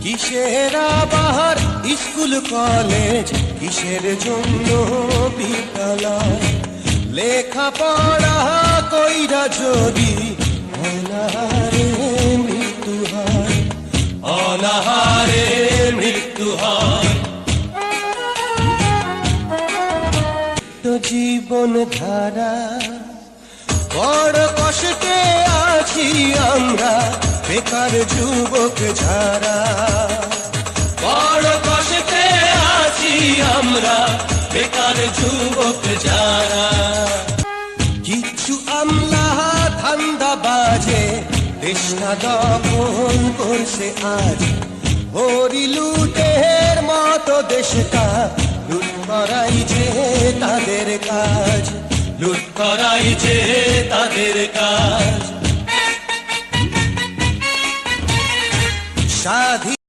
কিসের আবার school college, কিসের জন্য বিদ্যালয়, লেখাপড়া কইরা যদি অনাহারে মৃত্যু হয়, অনাহারে মৃত্যু হয়। তো জীবন ধারা বড় কষ্টে আছি আমরা, বেকার যুবক যারা, বড় কষ্টে আছি আমরা, বেকার যুবক যারা। কিছু আমলা ধান্দা বাজে দেশটা দখল করছে আজ, হরি লুটের মতো দেশটা লুট করাই যে তাদের কাজ, লুট করাই যে তাদের কাজ। স্বাধীন